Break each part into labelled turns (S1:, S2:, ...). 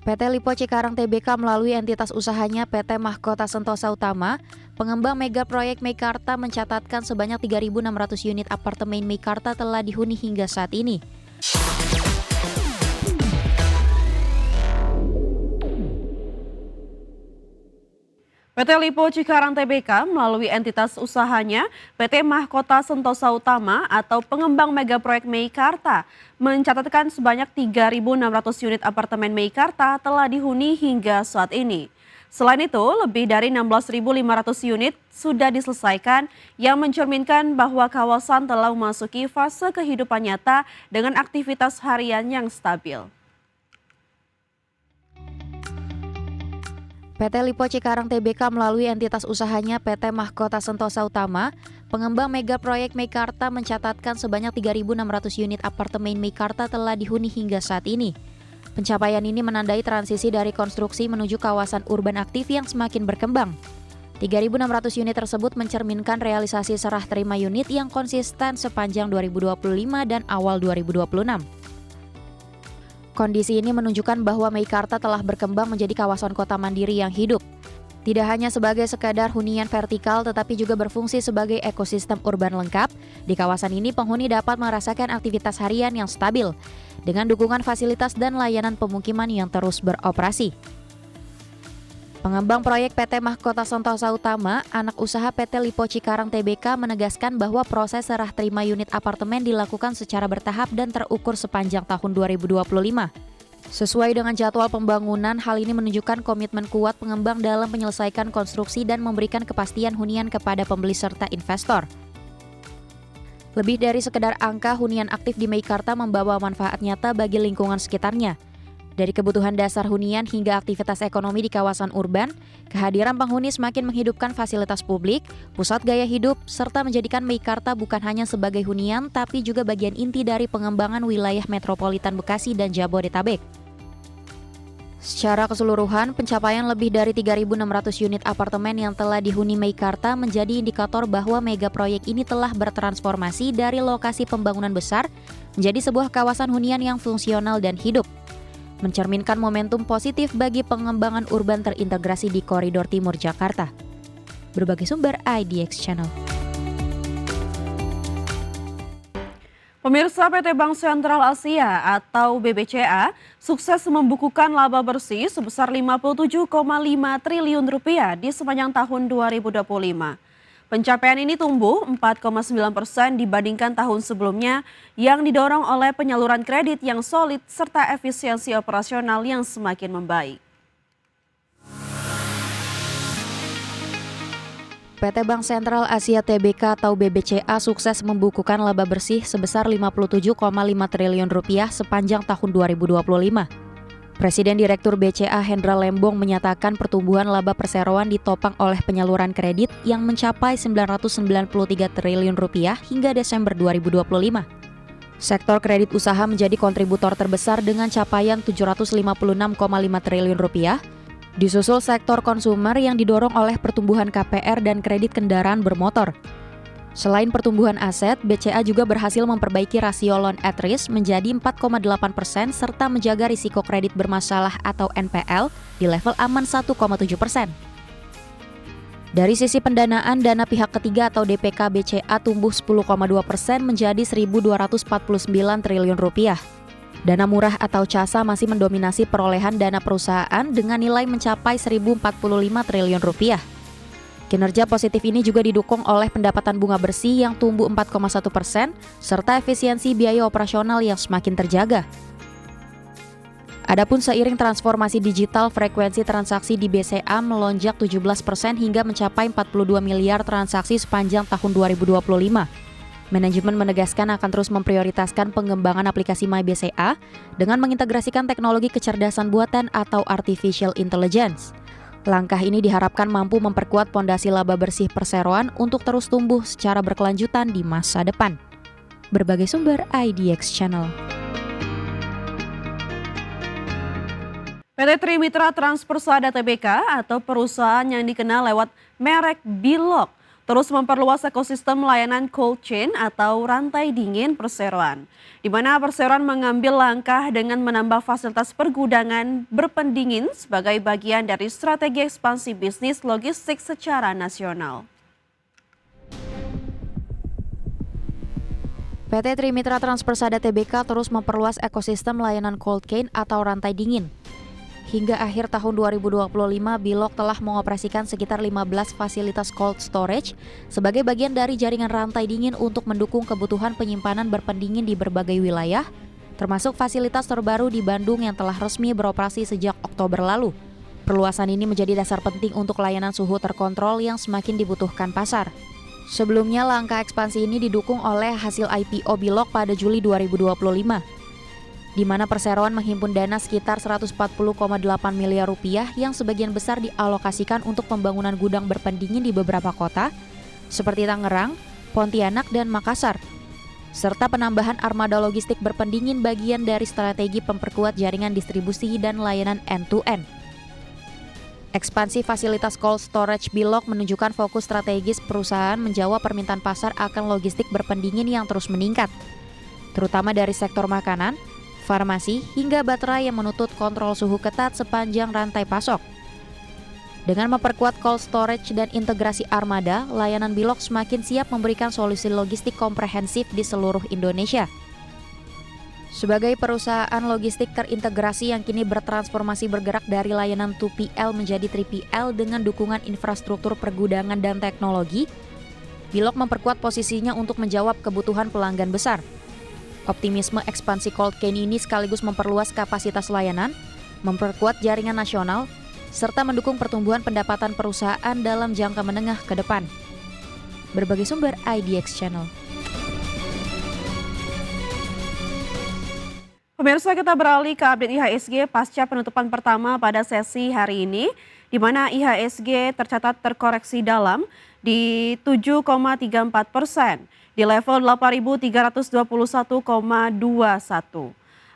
S1: PT Lipo Cikarang Tbk melalui entitas usahanya PT Mahkota Sentosa Utama, pengembang mega proyek Meikarta mencatatkan sebanyak 3.600 unit apartemen Meikarta telah dihuni hingga saat ini.
S2: PT Lipo Cikarang Tbk melalui entitas usahanya PT Mahkota Sentosa Utama atau pengembang mega proyek Meikarta mencatatkan sebanyak 3.600 unit apartemen Meikarta telah dihuni hingga saat ini. Selain itu, lebih dari 16.500 unit sudah diselesaikan yang mencerminkan bahwa kawasan telah memasuki fase kehidupan nyata dengan aktivitas harian yang stabil.
S1: PT Lipo Cikarang Tbk melalui entitas usahanya PT Mahkota Sentosa Utama, pengembang mega proyek Meikarta mencatatkan sebanyak 3.600 unit apartemen Meikarta telah dihuni hingga saat ini. Pencapaian ini menandai transisi dari konstruksi menuju kawasan urban aktif yang semakin berkembang. 3.600 unit tersebut mencerminkan realisasi serah terima unit yang konsisten sepanjang 2025 dan awal 2026. Kondisi ini menunjukkan bahwa Meikarta telah berkembang menjadi kawasan kota mandiri yang hidup. Tidak hanya sebagai sekadar hunian vertikal tetapi juga berfungsi sebagai ekosistem urban lengkap. Di kawasan ini penghuni dapat merasakan aktivitas harian yang stabil dengan dukungan fasilitas dan layanan pemukiman yang terus beroperasi. Pengembang proyek PT Mahkota Sentosa Utama, anak usaha PT Lipo Cikarang Tbk menegaskan bahwa proses serah terima unit apartemen dilakukan secara bertahap dan terukur sepanjang tahun 2025. Sesuai dengan jadwal pembangunan, hal ini menunjukkan komitmen kuat pengembang dalam menyelesaikan konstruksi dan memberikan kepastian hunian kepada pembeli serta investor. Lebih dari sekedar angka, hunian aktif di Meikarta membawa manfaat nyata bagi lingkungan sekitarnya. Dari kebutuhan dasar hunian hingga aktivitas ekonomi di kawasan urban, kehadiran penghuni semakin menghidupkan fasilitas publik, pusat gaya hidup, serta menjadikan Meikarta bukan hanya sebagai hunian, tapi juga bagian inti dari pengembangan wilayah metropolitan Bekasi dan Jabodetabek. Secara keseluruhan, pencapaian lebih dari 3.600 unit apartemen yang telah dihuni Meikarta menjadi indikator bahwa mega proyek ini telah bertransformasi dari lokasi pembangunan besar menjadi sebuah kawasan hunian yang fungsional dan hidup. Mencerminkan momentum positif bagi pengembangan urban terintegrasi di koridor timur Jakarta. Berbagai sumber IDX Channel.
S2: Pemirsa, PT Bank Sentral Asia atau BBCA sukses membukukan laba bersih sebesar 57,5 triliun rupiah di sepanjang tahun 2025. Pencapaian ini tumbuh 4,9% dibandingkan tahun sebelumnya yang didorong oleh penyaluran kredit yang solid serta efisiensi operasional yang semakin membaik.
S1: PT Bank Sentral Asia Tbk atau BBCA sukses membukukan laba bersih sebesar 57,5 triliun rupiah sepanjang tahun 2025. Presiden Direktur BCA Hendra Lembong menyatakan pertumbuhan laba perseroan ditopang oleh penyaluran kredit yang mencapai 993 triliun rupiah hingga Desember 2025. Sektor kredit usaha menjadi kontributor terbesar dengan capaian 756,5 triliun rupiah, disusul sektor konsumer yang didorong oleh pertumbuhan KPR dan kredit kendaraan bermotor. Selain pertumbuhan aset, BCA juga berhasil memperbaiki rasio loan at risk menjadi 4,8% serta menjaga risiko kredit bermasalah atau NPL di level aman 1,7%. Dari sisi pendanaan, dana pihak ketiga atau DPK BCA tumbuh 10,2% menjadi 1.249 triliun rupiah. Dana murah atau CASA masih mendominasi perolehan dana perusahaan dengan nilai mencapai 1.045 triliun rupiah. Kinerja positif ini juga didukung oleh pendapatan bunga bersih yang tumbuh 4,1% serta efisiensi biaya operasional yang semakin terjaga. Adapun seiring transformasi digital, frekuensi transaksi di BCA melonjak 17% hingga mencapai 42 miliar transaksi sepanjang tahun 2025. Manajemen menegaskan akan terus memprioritaskan pengembangan aplikasi MyBCA dengan mengintegrasikan teknologi kecerdasan buatan atau artificial intelligence. Langkah ini diharapkan mampu memperkuat pondasi laba bersih perseroan untuk terus tumbuh secara berkelanjutan di masa depan. Berbagai sumber IDX Channel.
S2: PT Trimitra Transpersada Tbk atau perusahaan yang dikenal lewat merek Bilog terus memperluas ekosistem layanan cold chain atau rantai dingin perseroan, di mana perseroan mengambil langkah dengan menambah fasilitas pergudangan berpendingin sebagai bagian dari strategi ekspansi bisnis logistik secara nasional.
S1: PT Trimitra Transpersada Tbk terus memperluas ekosistem layanan cold chain atau rantai dingin. Hingga akhir tahun 2025, Bilog telah mengoperasikan sekitar 15 fasilitas cold storage sebagai bagian dari jaringan rantai dingin untuk mendukung kebutuhan penyimpanan berpendingin di berbagai wilayah, termasuk fasilitas terbaru di Bandung yang telah resmi beroperasi sejak Oktober lalu. Perluasan ini menjadi dasar penting untuk layanan suhu terkontrol yang semakin dibutuhkan pasar. Sebelumnya, langkah ekspansi ini didukung oleh hasil IPO Bilog pada Juli 2025. Di mana perseroan menghimpun dana sekitar 140,8 miliar rupiah yang sebagian besar dialokasikan untuk pembangunan gudang berpendingin di beberapa kota, seperti Tangerang, Pontianak, dan Makassar, serta penambahan armada logistik berpendingin bagian dari strategi memperkuat jaringan distribusi dan layanan end-to-end. Ekspansi fasilitas cold storage Bilog menunjukkan fokus strategis perusahaan menjawab permintaan pasar akan logistik berpendingin yang terus meningkat, terutama dari sektor makanan, farmasi, hingga baterai yang menuntut kontrol suhu ketat sepanjang rantai pasok. Dengan memperkuat cold storage dan integrasi armada, layanan Bilog semakin siap memberikan solusi logistik komprehensif di seluruh Indonesia. Sebagai perusahaan logistik terintegrasi yang kini bertransformasi bergerak dari layanan 2PL menjadi 3PL dengan dukungan infrastruktur pergudangan dan teknologi, Bilog memperkuat posisinya untuk menjawab kebutuhan pelanggan besar. Optimisme ekspansi cold chain ini sekaligus memperluas kapasitas layanan, memperkuat jaringan nasional, serta mendukung pertumbuhan pendapatan perusahaan dalam jangka menengah ke depan. Berbagai sumber IDX Channel.
S2: Pemirsa, kita beralih ke update IHSG pasca penutupan pertama pada sesi hari ini, di mana IHSG tercatat terkoreksi dalam di 7,34%. Di level 8.321,21.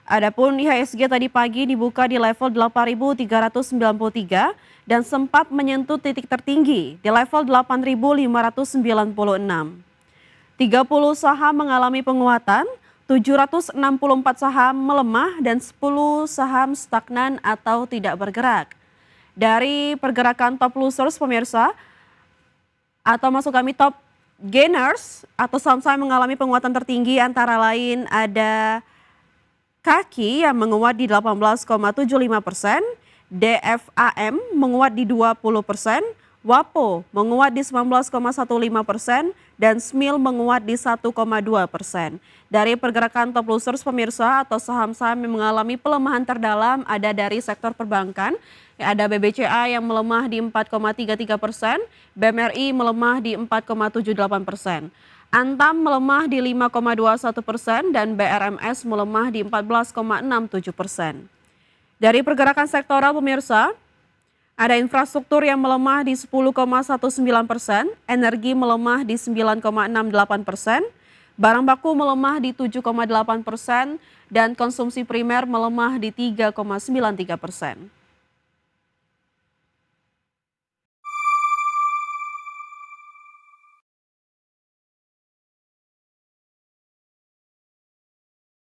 S2: Adapun IHSG tadi pagi dibuka di level 8.393 dan sempat menyentuh titik tertinggi di level 8.596. 30 saham mengalami penguatan, 764 saham melemah dan 10 saham stagnan atau tidak bergerak. Dari pergerakan top losers pemirsa, atau maksud kami top gainers atau saham-saham mengalami penguatan tertinggi antara lain ada Kaki yang menguat di 18,75%, DFAM menguat di 20%, Wapo menguat di 19,15% dan SMIL menguat di 1,2%. Dari pergerakan top losers pemirsa atau saham-saham yang mengalami pelemahan terdalam ada dari sektor perbankan. Ada BBCA yang melemah di 4,33%, BMRI melemah di 4,78%, Antam melemah di 5,21% dan BRMS melemah di 14,67%. Dari pergerakan sektoral pemirsa, ada infrastruktur yang melemah di 10,19%, energi melemah di 9,68%, barang baku melemah di 7,8% dan konsumsi primer melemah di 3,93%.